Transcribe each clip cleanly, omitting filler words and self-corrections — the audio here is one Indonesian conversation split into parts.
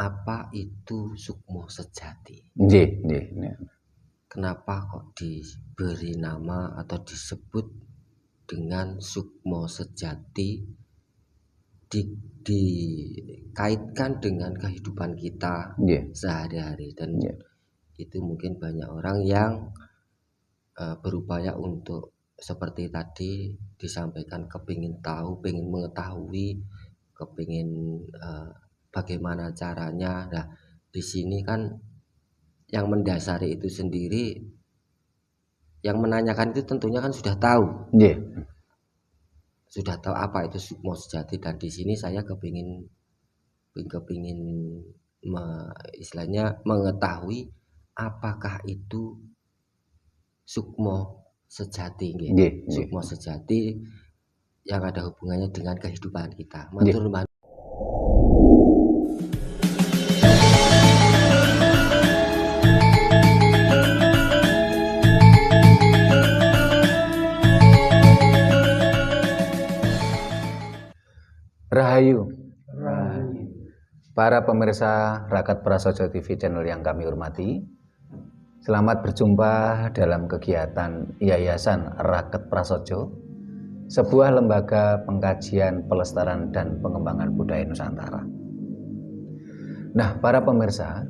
Apa itu sukmo sejati? Nggih. Kenapa kok diberi nama atau disebut dengan sukmo sejati, dikaitkan dengan kehidupan kita sehari-hari, dan itu mungkin banyak orang yang berupaya untuk seperti tadi disampaikan, kepingin tahu, pengen mengetahui, kepingin bagaimana caranya. Nah, di sini kan yang mendasari itu sendiri, yang menanyakan itu tentunya kan sudah tahu, sudah tahu apa itu sukmo sejati, dan di sini saya kepingin istilahnya mengetahui apakah itu sukmo sejati. Sukmo sejati yang ada hubungannya dengan kehidupan kita. Matur nuwun. Rahayu. Para pemirsa Rakat Prasaja TV channel yang kami hormati, selamat berjumpa dalam kegiatan Yayasan Rakat Prasaja, sebuah lembaga pengkajian, pelestarian dan pengembangan budaya Nusantara. Nah, para pemirsa,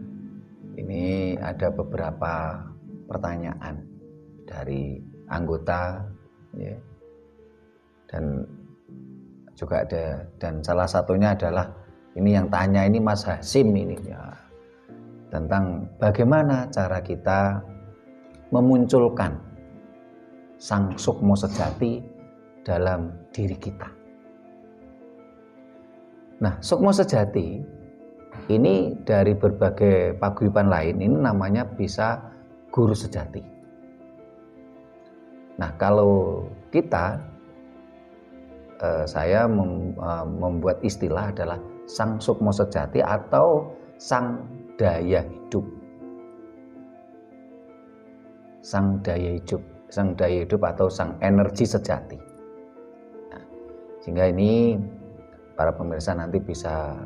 ini ada beberapa pertanyaan dari anggota, ya, dan juga ada, dan salah satunya adalah ini yang tanya ini Mas Hasim ini, ya, tentang bagaimana cara kita memunculkan sang sukmo sejati dalam diri kita. Nah, sukmo sejati ini dari berbagai paguyuban lain ini namanya bisa guru sejati. Nah, kalau kita saya membuat istilah adalah sang sukmo sejati atau sang daya hidup. Sang daya hidup atau sang energi sejati. Nah, sehingga ini para pemirsa nanti bisa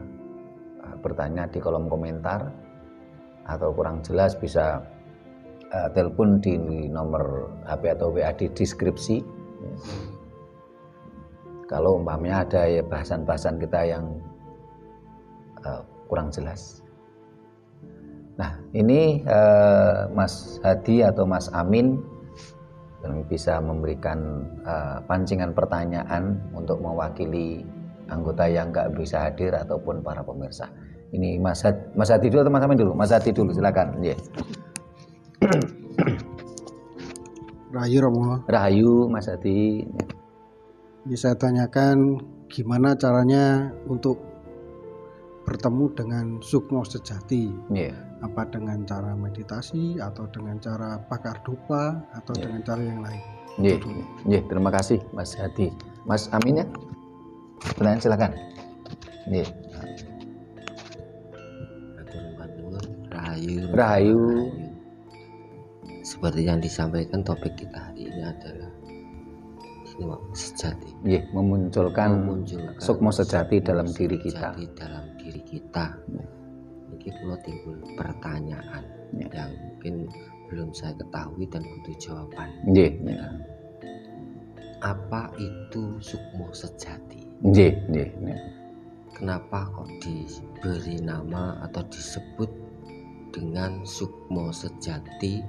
bertanya di kolom komentar, atau kurang jelas bisa telepon di nomor HP atau WA di deskripsi. Kalau umpamanya ada ya bahasan-bahasan kita yang kurang jelas. Nah, ini Mas Hadi atau Mas Amin yang bisa memberikan pancingan pertanyaan untuk mewakili anggota yang nggak bisa hadir ataupun para pemirsa. Ini Mas Hadi dulu atau Mas Amin dulu? Mas Hadi dulu, silakan. Yeah. Rahayu Romo. Rahayu Mas Hadi. Bisa tanyakan gimana caranya untuk bertemu dengan sukmo sejati? Apa dengan cara meditasi atau dengan cara bakar dupa atau dengan cara yang lain? Terima kasih Mas Hadi. Mas Amin ya? Pertanyaan silakan. Rahayu. Seperti yang disampaikan, topik kita hari ini adalah sejati. Memunculkan sukmo sejati dalam diri kita. Ini kalau timbul pertanyaan yang mungkin belum saya ketahui dan butuh jawaban. Apa itu sukmo sejati? Kenapa kok diberi nama atau disebut dengan sukmo sejati,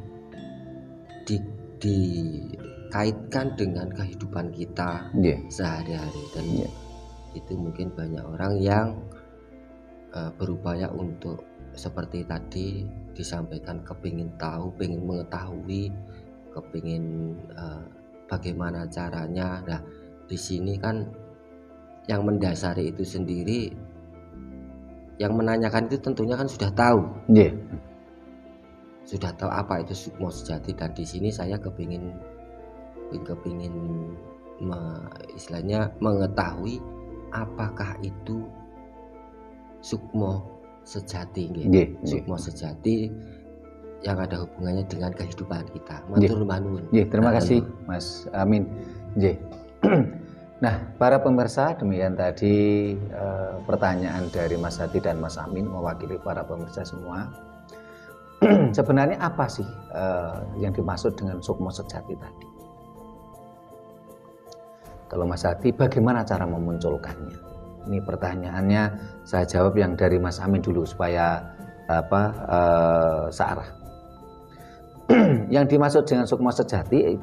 dikaitkan dengan kehidupan kita sehari-hari, dan itu mungkin banyak orang yang berupaya untuk seperti tadi disampaikan, kepingin tahu, pengen mengetahui, kepingin bagaimana caranya. Nah, di sini kan yang mendasari itu sendiri, yang menanyakan itu tentunya kan sudah tahu. Sudah tahu apa itu sukmo sejati, dan di sini saya kepingin istilahnya mengetahui apakah itu sukmo sejati. Sukmo sejati yang ada hubungannya dengan kehidupan kita. Matur nuwun. Terima kasih Mas Amin. Nah, para pemirsa, demikian tadi pertanyaan dari Mas Hadi dan Mas Amin mewakili para pemirsa semua. Sebenarnya apa sih yang dimaksud dengan sukmo sejati tadi? Kalau Mas Hadi, bagaimana cara memunculkannya? Ini pertanyaannya saya jawab yang dari Mas Amin dulu supaya searah. Yang dimaksud dengan sukmo sejati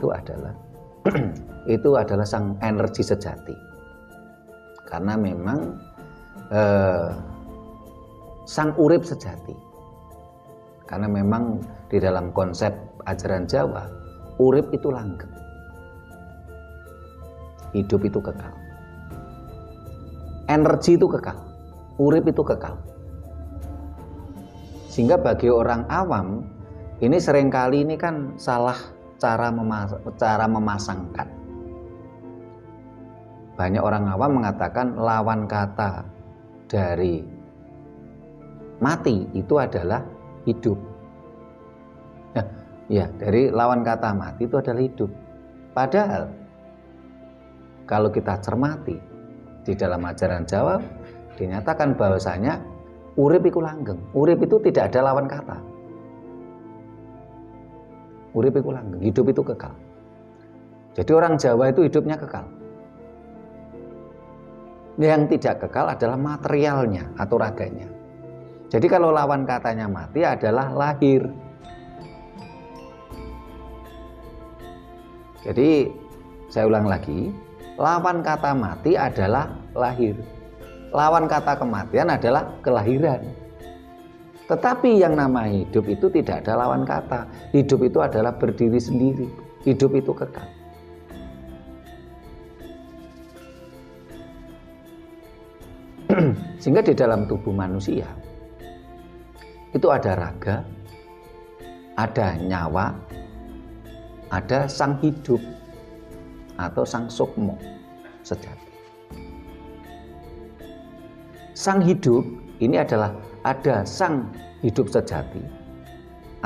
itu adalah sang energi sejati. Karena memang sang urip sejati. Karena memang di dalam konsep ajaran Jawa, urip itu langgeng. Hidup itu kekal. Energi itu kekal. Urip itu kekal. Sehingga bagi orang awam, ini seringkali ini kan salah cara memasangkan. Banyak orang awam mengatakan lawan kata dari mati itu adalah hidup. Nah, ya, dari lawan kata mati itu adalah hidup. Padahal kalau kita cermati di dalam ajaran Jawa dinyatakan bahwasanya urip itu langgeng. Urip itu tidak ada lawan kata. Urip itu langgeng, hidup itu kekal. Jadi orang Jawa itu hidupnya kekal. Yang tidak kekal adalah materialnya atau raganya. Jadi kalau lawan katanya mati adalah lahir. Jadi saya ulang lagi, lawan kata mati adalah lahir. Lawan kata kematian adalah kelahiran. Tetapi yang nama hidup itu tidak ada lawan kata. Hidup itu adalah berdiri sendiri. Hidup itu kekal. Sehingga di dalam tubuh manusia itu ada raga, ada nyawa, ada sang hidup atau sang sukmo sejati. Sang hidup ini adalah ada sang hidup sejati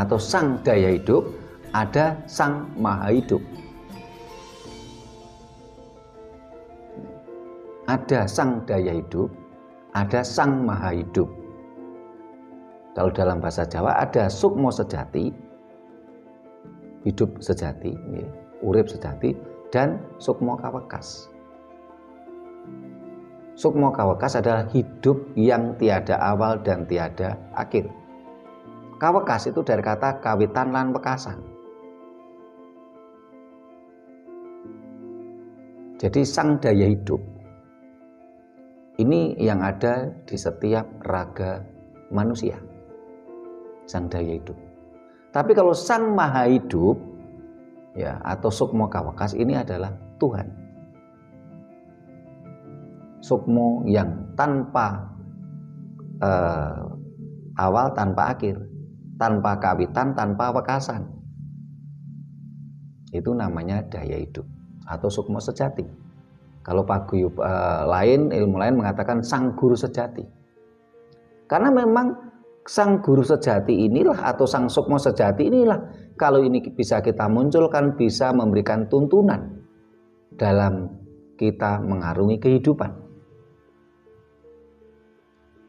atau sang daya hidup, ada sang maha hidup. Ada sang daya hidup, ada sang maha hidup. Kalau dalam bahasa Jawa ada sukmo sejati, hidup sejati, urip sejati, dan sukmo kawekas. Sukmo kawekas adalah hidup yang tiada awal dan tiada akhir. Kawekas itu dari kata kawitan lan wekasan. Jadi sang daya hidup ini yang ada di setiap raga manusia. Sang daya hidup. Tapi kalau sang maha hidup ya atau sukmo kawekas ini adalah Tuhan. Sukmo yang tanpa awal, tanpa akhir, tanpa kawitan, tanpa wekasan. Itu namanya daya hidup atau sukmo sejati. Kalau paguyuban lain, ilmu lain mengatakan sang guru sejati. Karena memang sang guru sejati inilah atau sang sukmo sejati inilah kalau ini bisa kita munculkan bisa memberikan tuntunan dalam kita mengarungi kehidupan.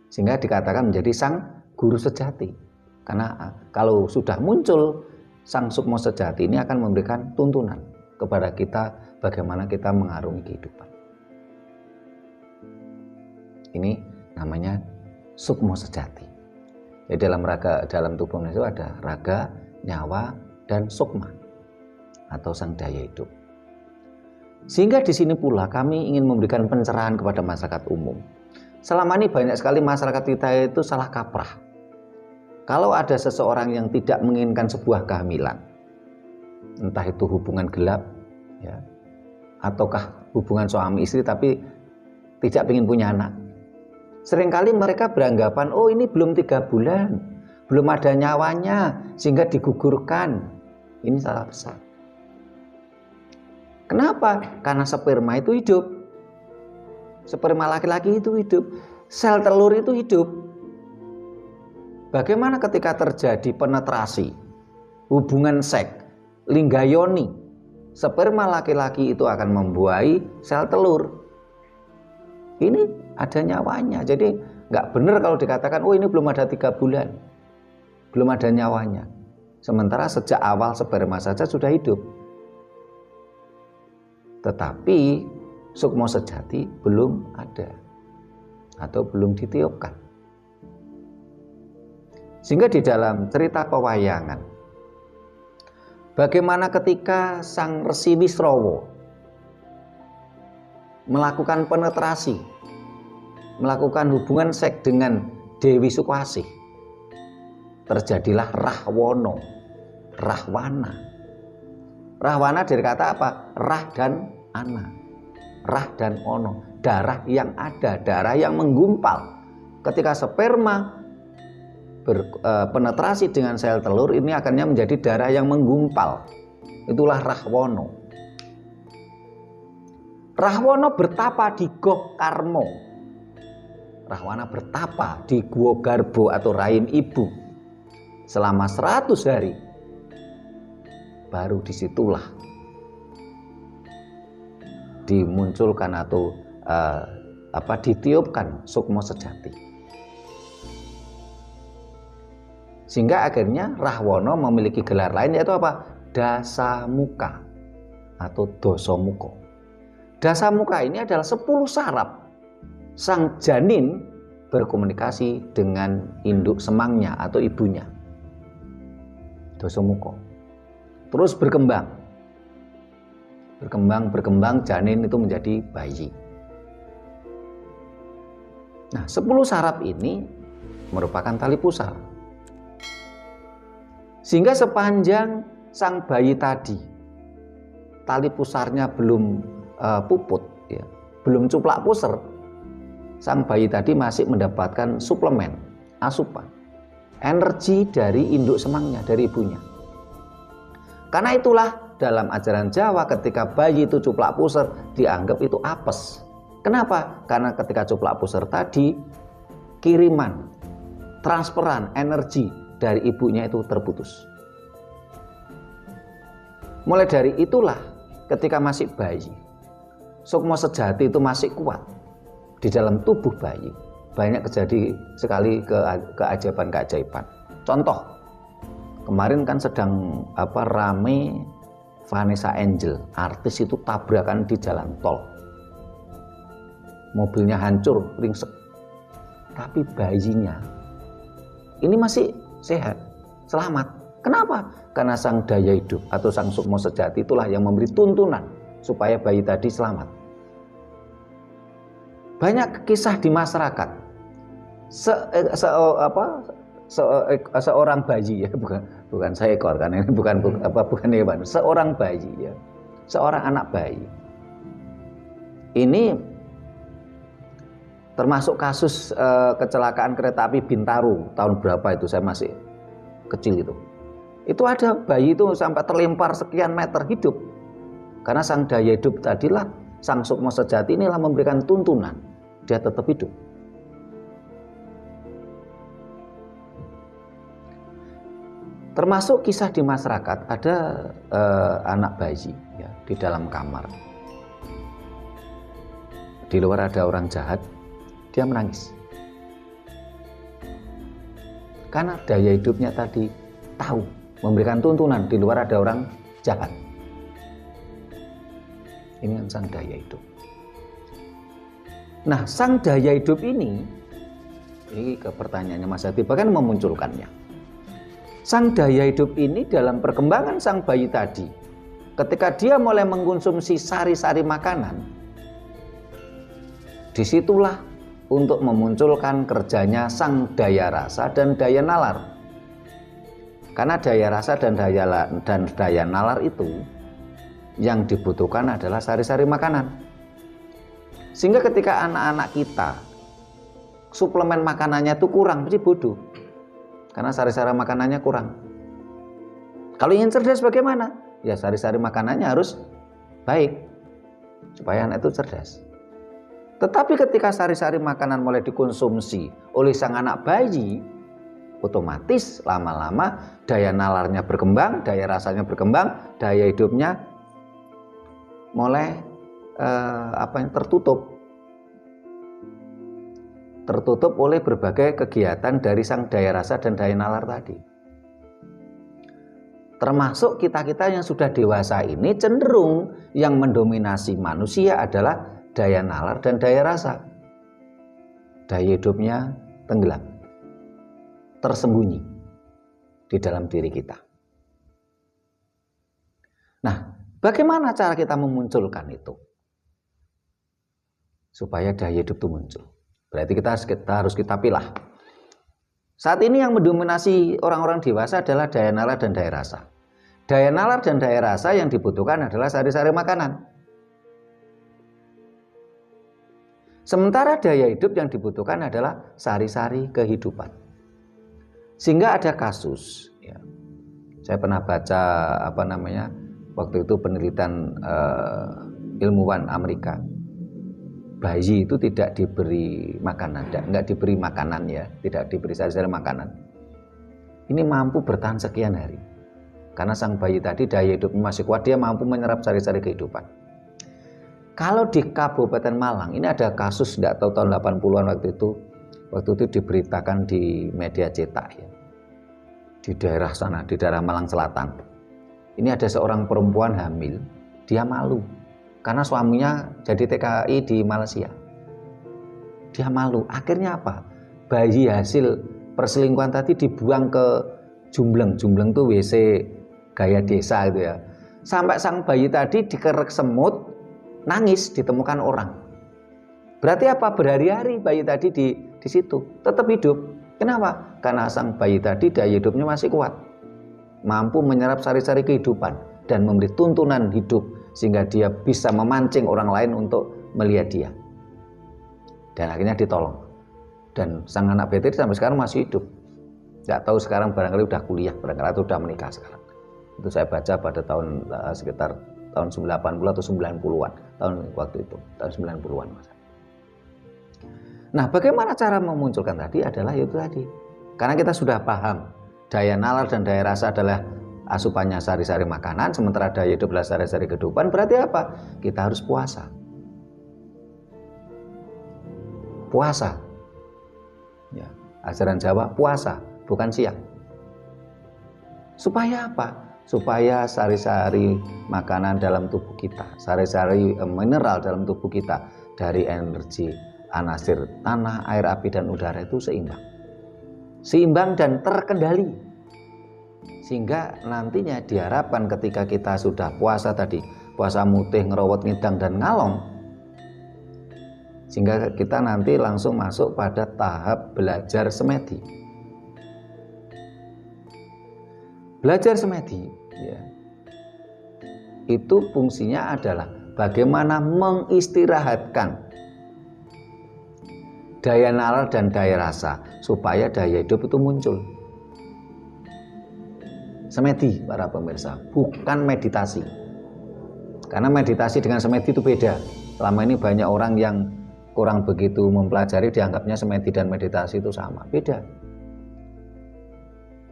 Sehingga dikatakan menjadi sang guru sejati. Karena kalau sudah muncul sang sukmo sejati ini akan memberikan tuntunan kepada kita bagaimana kita mengarungi kehidupan. Ini namanya sukmo sejati. Jadi dalam tubuh manusia itu ada raga, nyawa, dan sukma atau sang daya hidup. Sehingga di sini pula kami ingin memberikan pencerahan kepada masyarakat umum. Selama ini banyak sekali masyarakat kita itu salah kaprah. Kalau ada seseorang yang tidak menginginkan sebuah kehamilan, entah itu hubungan gelap, ya, ataukah hubungan suami istri tapi tidak ingin punya anak. Seringkali mereka beranggapan, oh ini belum 3 bulan, belum ada nyawanya, sehingga digugurkan. Ini salah besar. Kenapa? Karena sperma itu hidup. Sperma laki-laki itu hidup. Sel telur itu hidup. Bagaimana ketika terjadi penetrasi, hubungan seks, lingga yoni, sperma laki-laki itu akan membuahi sel telur. Ini ada nyawanya. Jadi nggak benar kalau dikatakan, oh ini belum ada 3 bulan, belum ada nyawanya. Sementara sejak awal sperma saja sudah hidup. Tetapi sukmo sejati belum ada atau belum ditiupkan. Sehingga di dalam cerita pewayangan, bagaimana ketika sang Resi Wisrawa melakukan penetrasi, melakukan hubungan seks dengan Dewi Sukwasih, terjadilah Rahwana. Rahwana dari kata apa? Rah dan ana, rah dan ono, darah yang ada, darah yang menggumpal. Ketika sperma berpenetrasi dengan sel telur, ini akannya menjadi darah yang menggumpal. Itulah Rahwana. Rahwana bertapa di Goh Karmo. Rahwana bertapa di Gua Garbo atau rahim ibu selama 100 hari. Baru disitulah dimunculkan atau ditiupkan sukmo sejati. Sehingga akhirnya Rahwana memiliki gelar lain, yaitu apa? Dasamuka atau Dosomuko. Dasamuka ini adalah 10 saraf sang janin berkomunikasi dengan induk semangnya atau ibunya. Dosomuko. Terus berkembang, janin itu menjadi bayi. Nah, 10 saraf ini merupakan tali pusar. Sehingga sepanjang sang bayi tadi tali pusarnya belum puput, ya, belum cuplak pusar, sang bayi tadi masih mendapatkan suplemen, asupan, energi dari induk semangnya, dari ibunya. Karena itulah dalam ajaran Jawa ketika bayi itu cuplak pusar dianggap itu apes. Kenapa? Karena ketika cuplak pusar tadi kiriman, transferan energi dari ibunya itu terputus. Mulai dari itulah ketika masih bayi, sukmo sejati itu masih kuat di dalam tubuh bayi. Banyak terjadi sekali keajaiban-keajaiban. Contoh, kemarin kan sedang rame Vanessa Angel, artis itu tabrakan di jalan tol. Mobilnya hancur, ringsek. Tapi bayinya ini masih sehat, selamat. Kenapa? Karena sang daya hidup atau sang sukmo sejati itulah yang memberi tuntunan supaya bayi tadi selamat. Banyak kisah di masyarakat. Seorang bayi, ya, bukan seekor, kan ini bukan hewan, seorang bayi, ya, seorang anak bayi. Ini termasuk kasus kecelakaan kereta api Bintaro tahun berapa itu, saya masih kecil itu. Itu ada bayi itu sampai terlempar sekian meter hidup. Karena sang daya hidup tadilah, sang sukmo sejati inilah memberikan tuntunan, dia tetap hidup. Termasuk kisah di masyarakat, ada anak bayi, ya, di dalam kamar. Di luar ada orang jahat, dia menangis. Karena daya hidupnya tadi tahu, memberikan tuntunan, di luar ada orang jahat. Ini yang sang daya hidup. Nah, sang daya hidup ini ke pertanyaannya Mas Hadi, bahkan memunculkannya. Sang daya hidup ini dalam perkembangan sang bayi tadi, ketika dia mulai mengkonsumsi sari-sari makanan, disitulah untuk memunculkan kerjanya sang daya rasa dan daya nalar. Karena daya rasa dan daya nalar itu yang dibutuhkan adalah sari-sari makanan. Sehingga ketika anak-anak kita suplemen makanannya itu kurang, mesti bodoh. Karena sari-sari makanannya kurang. Kalau ingin cerdas bagaimana? Ya sari-sari makanannya harus baik supaya anak itu cerdas. Tetapi ketika sari-sari makanan mulai dikonsumsi oleh sang anak bayi, otomatis lama-lama daya nalarnya berkembang, daya rasanya berkembang, daya hidupnya mulai tertutup oleh berbagai kegiatan dari sang daya rasa dan daya nalar tadi. Termasuk kita-kita yang sudah dewasa ini cenderung yang mendominasi manusia adalah daya nalar dan daya rasa. Daya hidupnya tenggelam, tersembunyi di dalam diri kita. Nah, bagaimana cara kita memunculkan itu? Supaya daya hidup itu muncul. Berarti kita harus pilah. Saat ini yang mendominasi orang-orang dewasa adalah daya nalar dan daya rasa. Daya nalar dan daya rasa yang dibutuhkan adalah sari-sari makanan. Sementara daya hidup yang dibutuhkan adalah sari-sari kehidupan. Sehingga ada kasus, ya. Saya pernah baca waktu itu penelitian ilmuwan Amerika. Bayi itu tidak diberi makanan, enggak diberi makanan ya, tidak diberi sari-sari makanan. Ini mampu bertahan sekian hari. Karena sang bayi tadi daya hidupnya masih kuat, dia mampu menyerap sari-sari kehidupan. Kalau di Kabupaten Malang, ini ada kasus enggak tahu tahun 80-an waktu itu diberitakan di media cetak ya. Di daerah sana, di daerah Malang Selatan. Ini ada seorang perempuan hamil, dia malu. Karena suaminya jadi TKI di Malaysia. Dia malu. Akhirnya apa? Bayi hasil perselingkuhan tadi dibuang ke Jumbleng. Jumbleng itu WC gaya desa gitu ya. Sampai sang bayi tadi dikerek semut, nangis, ditemukan orang. Berarti apa? Berhari-hari bayi tadi di situ tetap hidup. Kenapa? Karena sang bayi tadi daya hidupnya masih kuat. Mampu menyerap sari-sari kehidupan dan memberi tuntunan hidup sehingga dia bisa memancing orang lain untuk melihat dia. Dan akhirnya ditolong. Dan sang anak BT sampai sekarang masih hidup. Tidak tahu sekarang barangkali udah kuliah, barangkali udah menikah sekarang. Itu saya baca pada tahun sekitar tahun 80 atau 90-an. Tahun waktu itu, tahun 90-an. Nah, bagaimana cara memunculkan tadi adalah itu tadi. Karena kita sudah paham daya nalar dan daya rasa adalah asupannya sari-sari makanan, sementara daya hidup adalah sari-sari kehidupan. Berarti apa? Kita harus puasa. Puasa. Ya, ajaran Jawa puasa, bukan siang. Supaya apa? Supaya sari-sari makanan dalam tubuh kita, sari-sari mineral dalam tubuh kita dari energi anasir tanah, air, api, dan udara itu seimbang. Seimbang dan terkendali. Sehingga nantinya diharapkan ketika kita sudah puasa tadi, puasa mutih, ngerawat, ngidang, dan ngalong, sehingga kita nanti langsung masuk pada tahap belajar semedi. Belajar semedi ya, itu fungsinya adalah bagaimana mengistirahatkan daya nalar dan daya rasa supaya daya hidup itu muncul. Semedi para pemirsa, bukan meditasi. Karena meditasi dengan semedi itu beda. Selama ini banyak orang yang kurang begitu mempelajari dianggapnya semedi dan meditasi itu sama. Beda.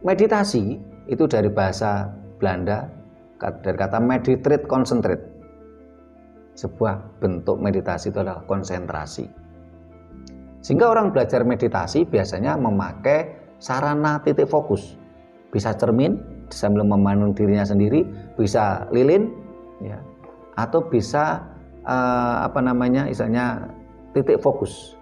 Meditasi itu dari bahasa Belanda, dari kata meditate, concentrate. Sebuah bentuk meditasi itu adalah konsentrasi. Sehingga orang belajar meditasi biasanya memakai sarana titik fokus. Bisa cermin sambil memandang dirinya sendiri, bisa lilin ya, atau bisa misalnya titik fokus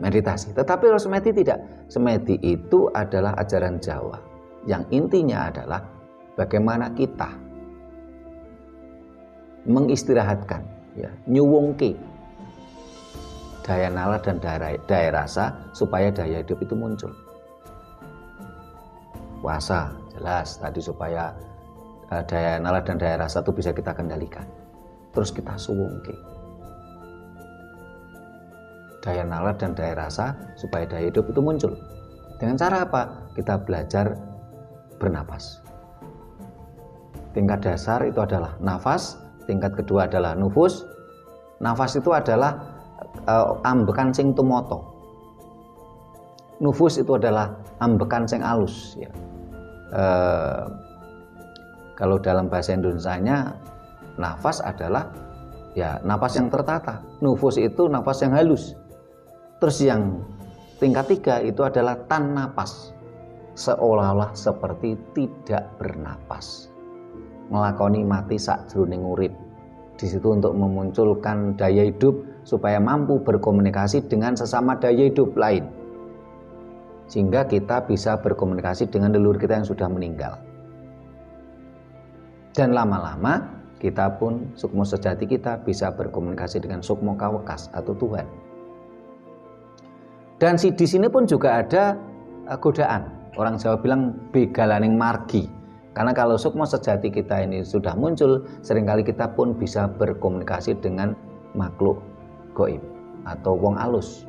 meditasi. Tetapi kalau semedi tidak. Semedi itu adalah ajaran Jawa yang intinya adalah bagaimana kita mengistirahatkan ya, nyuwungke daya nalar dan daya rasa supaya daya hidup itu muncul. Puasa jelas tadi supaya daya nalar dan daya rasa itu bisa kita kendalikan. Terus kita suwungke daya nalar dan daya rasa supaya daya hidup itu muncul. Dengan cara apa? Kita belajar bernapas. Tingkat dasar itu adalah nafas, tingkat kedua adalah nufus. Nafas itu adalah ambekan sing tumoto. Nufus itu adalah ambekan sing alus ya. Kalau dalam bahasa Indonesianya nafas adalah ya nafas yang tertata. Nufus itu nafas yang halus. Terus yang tingkat 3 itu adalah tan napas, seolah-olah seperti tidak bernapas, ngelakoni mati sakjroning urip. Di situ untuk memunculkan daya hidup supaya mampu berkomunikasi dengan sesama daya hidup lain, sehingga kita bisa berkomunikasi dengan leluhur kita yang sudah meninggal. Dan lama-lama kita pun sukmo sejati kita bisa berkomunikasi dengan sukmo kawekas atau Tuhan. Dan di sini pun juga ada godaan. Orang Jawa bilang begalaning margi. Karena kalau sukmo sejati kita ini sudah muncul, seringkali kita pun bisa berkomunikasi dengan makhluk gaib atau wong alus.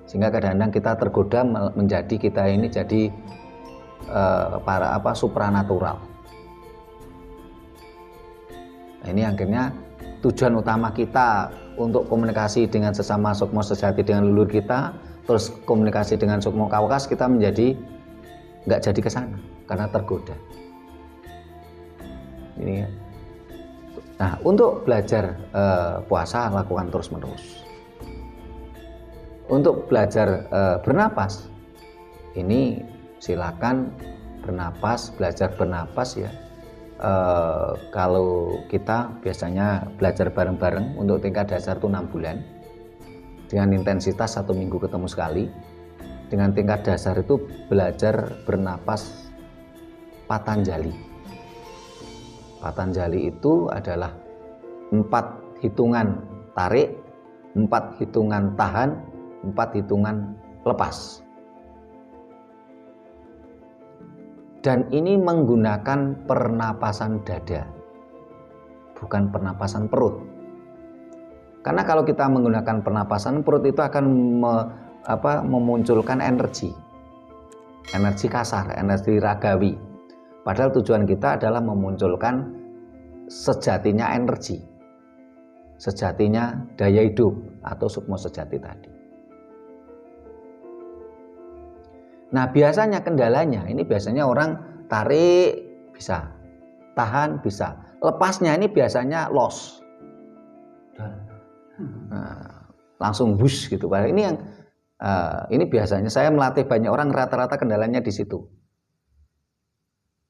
Sehingga kadang-kadang kita tergoda menjadi kita ini jadi supranatural. Nah, ini akhirnya tujuan utama kita untuk komunikasi dengan sesama sukmo sejati dengan leluhur kita, terus komunikasi dengan sukmo kawekas, kita menjadi nggak jadi ke sana karena tergoda. Ini. Nah, untuk belajar puasa lakukan terus-menerus. Untuk belajar bernapas, ini silakan bernapas, belajar bernapas ya. Kalau kita biasanya belajar bareng-bareng untuk tingkat dasar itu 6 bulan dengan intensitas 1 minggu ketemu sekali. Dengan tingkat dasar itu belajar bernapas Patanjali. Patanjali itu adalah 4 hitungan tarik, 4 hitungan tahan, 4 hitungan lepas. Dan ini menggunakan pernapasan dada, bukan pernapasan perut. Karena kalau kita menggunakan pernapasan perut itu akan memunculkan energi kasar, energi ragawi. Padahal tujuan kita adalah memunculkan sejatinya energi, sejatinya daya hidup atau sukmo sejati tadi. Nah, biasanya kendalanya ini biasanya orang tarik bisa, tahan bisa, lepasnya ini biasanya loss. Nah, langsung bus gitu. Ini yang ini biasanya saya melatih banyak orang, rata-rata kendalanya di situ.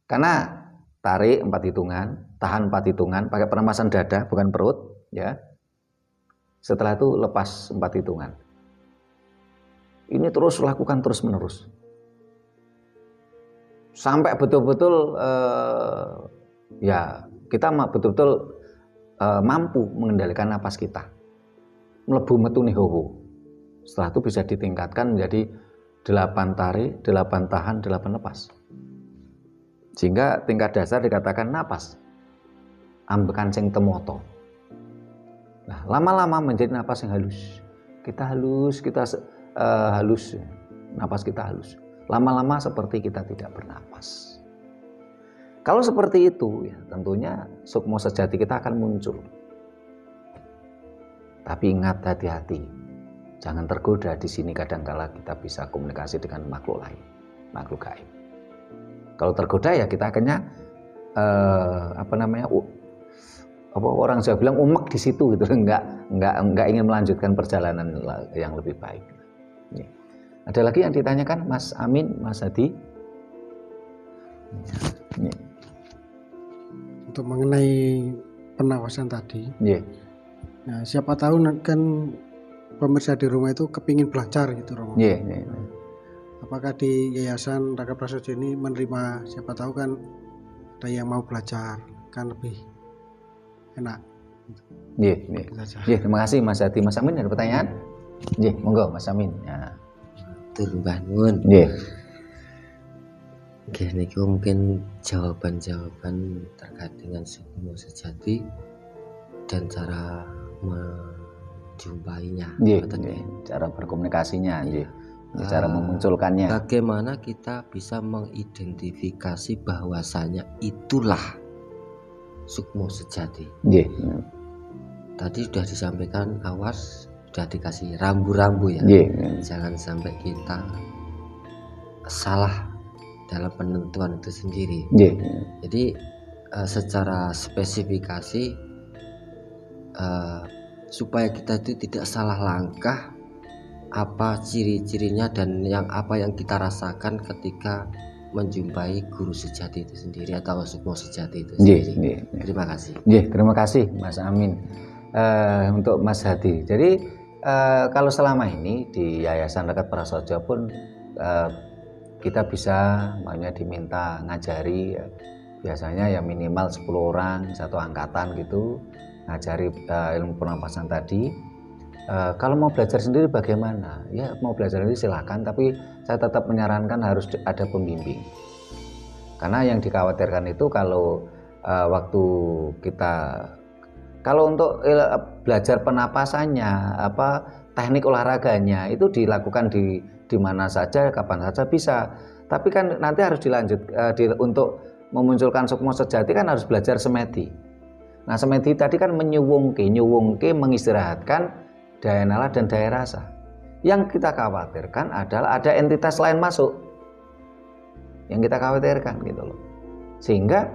Karena tarik 4 hitungan, tahan 4 hitungan, pakai pernapasan dada bukan perut, ya. Setelah itu lepas 4 hitungan. Ini terus lakukan terus-menerus. Sampai betul-betul ya kita betul-betul mampu mengendalikan napas kita. Mlebu metu nihowo. Setelah itu bisa ditingkatkan menjadi 8 tarik, 8 tahan, 8 lepas. Sehingga tingkat dasar dikatakan napas ambekan sing temoto. Nah, lama-lama menjadi napas yang halus. Kita halus, halus, napas kita halus. Lama-lama seperti kita tidak bernapas. Kalau seperti itu, ya tentunya sukmo sejati kita akan muncul. Tapi ingat, hati-hati, jangan tergoda. Di sini kadang-kala kita bisa komunikasi dengan makhluk lain, makhluk gaib. Kalau tergoda ya kita akhirnya orang Jawa bilang umek di situ gitu, enggak ingin melanjutkan perjalanan yang lebih baik. Ya. Ada lagi yang ditanyakan Mas Amin, Mas Hadi? Ya. Untuk mengenai pernapasan tadi, ya. Nah, siapa tahu kan pemirsa di rumah itu kepingin belajar gitu, Romo. Ya. Apakah di Yayasan Raka Prasojo ini menerima, siapa tahu kan ada yang mau belajar, kan lebih enak. Iya, terima kasih Mas Hadi. Mas Amin ada pertanyaan? Iya, monggo Mas Amin. Ya. Mbah Nuwun. Iya. Oke, niku mungkin jawaban-jawaban terkait dengan sukmo sejati dan cara menjumpainya. Iya, cara berkomunikasinya. Iya. Cara memunculkannya. Bagaimana kita bisa mengidentifikasi bahwasanya itulah sukmo sejati? Yeah. Tadi sudah disampaikan, awas, sudah dikasih rambu-rambu ya. Yeah. Jangan sampai kita salah dalam penentuan itu sendiri. Yeah. Jadi secara spesifikasi supaya kita itu tidak salah langkah, apa ciri-cirinya dan apa yang kita rasakan ketika menjumpai guru sejati itu sendiri atau sukmo sejati itu sendiri. Terima kasih. Terima kasih Mas Amin. Untuk Mas Hadi. Jadi kalau selama ini di Yayasan Rakat Prasaja pun kita bisa makanya diminta ngajari biasanya ya minimal 10 orang satu angkatan gitu ngajari ilmu pernapasan tadi. Kalau mau belajar sendiri bagaimana? Ya mau belajar sendiri silakan, tapi saya tetap menyarankan harus ada pembimbing. Karena yang dikhawatirkan itu kalau waktu kita kalau untuk belajar penapasannya, teknik olahraganya itu dilakukan di mana saja, kapan saja bisa. Tapi kan nanti harus dilanjut untuk memunculkan sukmo sejati kan harus belajar semedi. Nah semedi tadi kan nyuwungke mengistirahatkan daya nalar dan daya rasa. Yang kita khawatirkan adalah ada entitas lain masuk. Yang kita khawatirkan gitu loh. Sehingga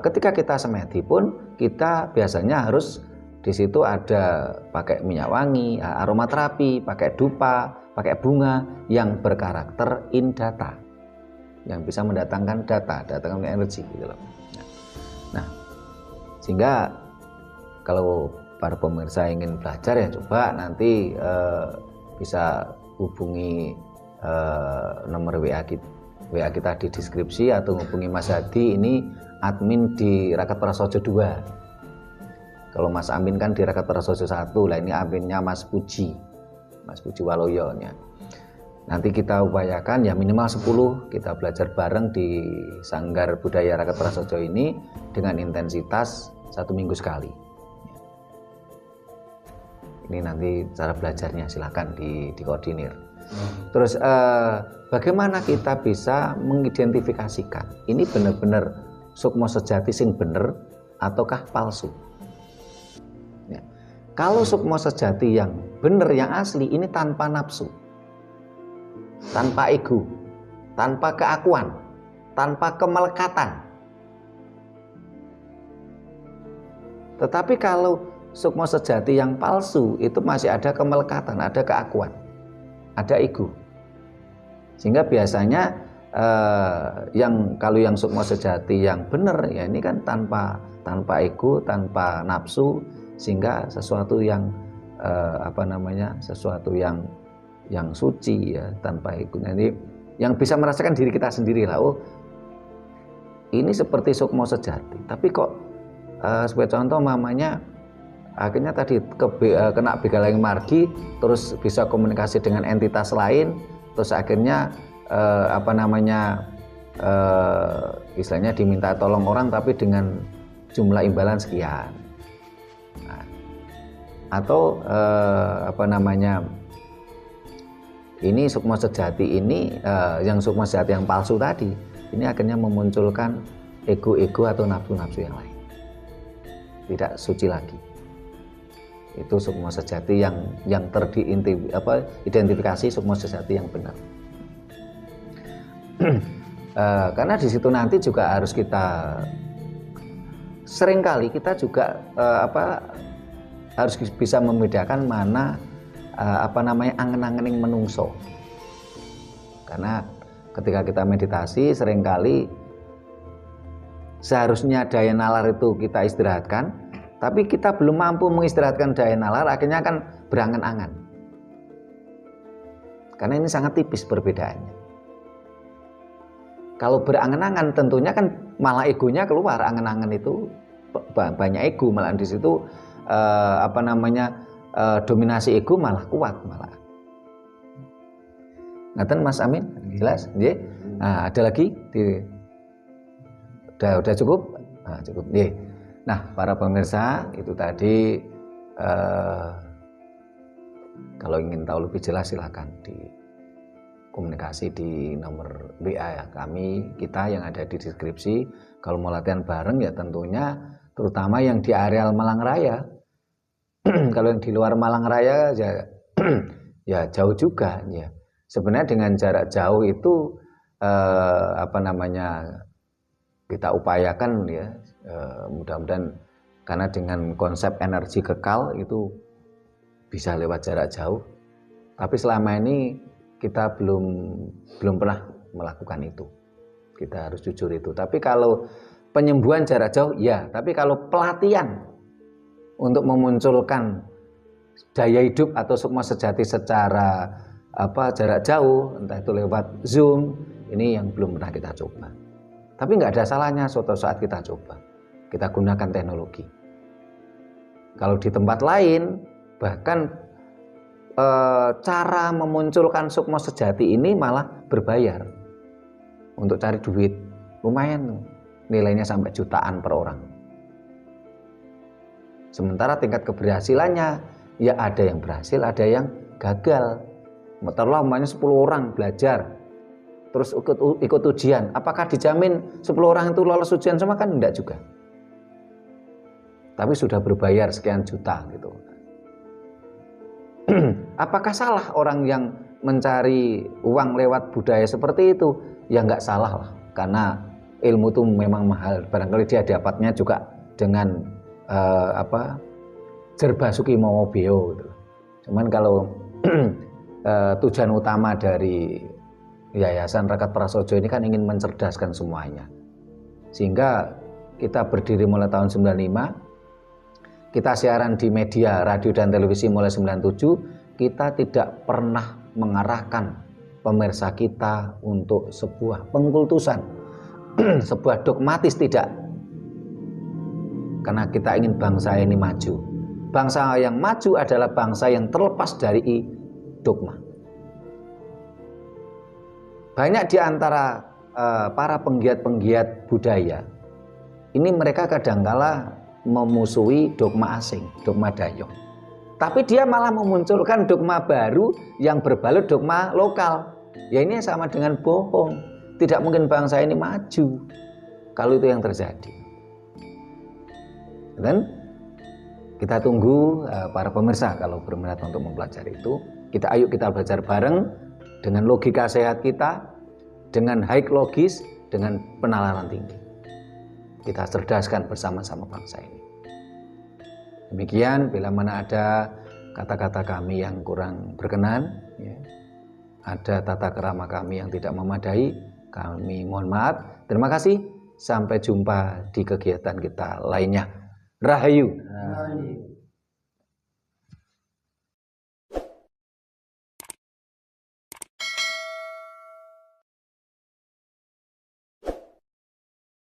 ketika kita semedi pun kita biasanya harus di situ ada pakai minyak wangi, aromaterapi, pakai dupa, pakai bunga yang berkarakter indata. Yang bisa mendatangkan datangkan energi gitu loh. Nah, sehingga kalau para pemirsa ingin belajar ya coba nanti bisa hubungi nomor WA kita di deskripsi atau hubungi Mas Hadi, ini admin di Rakat Prasaja 2. Kalau Mas Amin kan di Rakat Prasaja 1, lah ini adminnya Mas Puji Waloyo ya. Nanti kita upayakan ya minimal 10 kita belajar bareng di Sanggar Budaya Rakat Prasaja ini dengan intensitas 1 minggu sekali. Ini nanti cara belajarnya silakan dikoordinir. Terus bagaimana kita bisa mengidentifikasikan ini benar-benar sukmo sejati sing bener ataukah palsu? Ya. Kalau sukmo sejati yang benar yang asli ini tanpa nafsu, tanpa ego, tanpa keakuan, tanpa kemelekatan. Tetapi kalau sukmo sejati yang palsu itu masih ada kemelekatan, ada keakuan, ada ego. Sehingga biasanya kalau yang sukmo sejati yang benar ya ini kan tanpa ego, tanpa nafsu, sehingga sesuatu yang sesuatu yang suci ya, tanpa ego. Jadi yang bisa merasakan diri kita sendiri lah. Oh, ini seperti sukmo sejati. Tapi kok sebagai contoh mamanya akhirnya tadi kena begalang margi, terus bisa komunikasi dengan entitas lain, terus akhirnya istilahnya diminta tolong orang tapi dengan jumlah imbalan sekian. Nah, atau ini sukmo sejati ini yang sukmo sejati yang palsu tadi ini akhirnya memunculkan ego-ego atau nafsu-nafsu yang lain, tidak suci lagi. Itu sukmo sejati yang identifikasi sukmo sejati yang benar. Karena di situ nanti juga harus kita seringkali kita juga harus bisa membedakan mana angen-angening menungso. Karena ketika kita meditasi seringkali seharusnya daya nalar itu kita istirahatkan, tapi kita belum mampu mengistirahatkan daya nalar, akhirnya akan berangan-angan. Karena ini sangat tipis perbedaannya. Kalau berangan-angan tentunya kan malah egonya keluar, angan-angan itu banyak ego, malah di situ dominasi ego malah kuat malah. Ngaten Mas Amin, jelas? Nggih. Nah, ada lagi udah cukup? Nah, cukup. Nggih. Nah, para pemirsa, itu tadi kalau ingin tahu lebih jelas silakan komunikasi di nomor WA ya, kita yang ada di deskripsi. Kalau mau latihan bareng ya tentunya terutama yang di areal Malang Raya. Kalau yang di luar Malang Raya ya jauh juga ya. Sebenarnya dengan jarak jauh itu kita upayakan ya, mudah-mudahan Karena dengan konsep energi kekal itu bisa lewat jarak jauh. Tapi selama ini kita belum pernah melakukan itu. Kita harus jujur itu. Tapi kalau penyembuhan jarak jauh, ya. Tapi kalau pelatihan untuk memunculkan daya hidup atau sukma sejati secara jarak jauh, entah itu lewat Zoom, ini yang belum pernah kita coba. Tapi nggak ada salahnya suatu saat kita coba. Kita gunakan teknologi. Kalau di tempat lain, bahkan cara memunculkan sukma sejati ini malah berbayar untuk cari duit. Lumayan, nilainya sampai jutaan per orang. Sementara tingkat keberhasilannya, ya ada yang berhasil, ada yang gagal. Taruhlah umpamanya 10 orang belajar, terus ikut ujian. Apakah dijamin 10 orang itu lolos ujian semua? Kan enggak juga. Tapi sudah berbayar sekian juta gitu. Apakah salah orang yang mencari uang lewat budaya seperti itu? Ya enggak salah lah, karena ilmu itu memang mahal. Barangkali dia dapatnya juga dengan Jerbasuki Mawobeo gitu. Cuman kalau tujuan utama dari Yayasan Rakat Prasojo ini kan ingin mencerdaskan semuanya. Sehingga kita berdiri mulai tahun 95, kita siaran di media radio dan televisi mulai 97, kita tidak pernah mengarahkan pemirsa kita untuk sebuah pengkultusan, sebuah dogmatis, tidak. Karena kita ingin bangsa ini maju. Bangsa yang maju adalah bangsa yang terlepas dari dogma. Banyak di antara para penggiat-penggiat budaya ini mereka kadangkala memusuhi dogma asing, dogma Dayong. Tapi dia malah memunculkan dogma baru yang berbalut dogma lokal. Ya ini sama dengan bohong. Tidak mungkin bangsa ini maju kalau itu yang terjadi. Dan kita tunggu para pemirsa kalau berminat untuk mempelajari itu. Ayo kita belajar bareng dengan logika sehat kita, dengan high logis, dengan penalaran tinggi. Kita cerdaskan bersama-sama bangsa ini. Demikian, bila mana ada kata-kata kami yang kurang berkenan, ya, ada tata kerama kami yang tidak memadai, kami mohon maaf. Terima kasih. Sampai jumpa di kegiatan kita lainnya. Rahayu.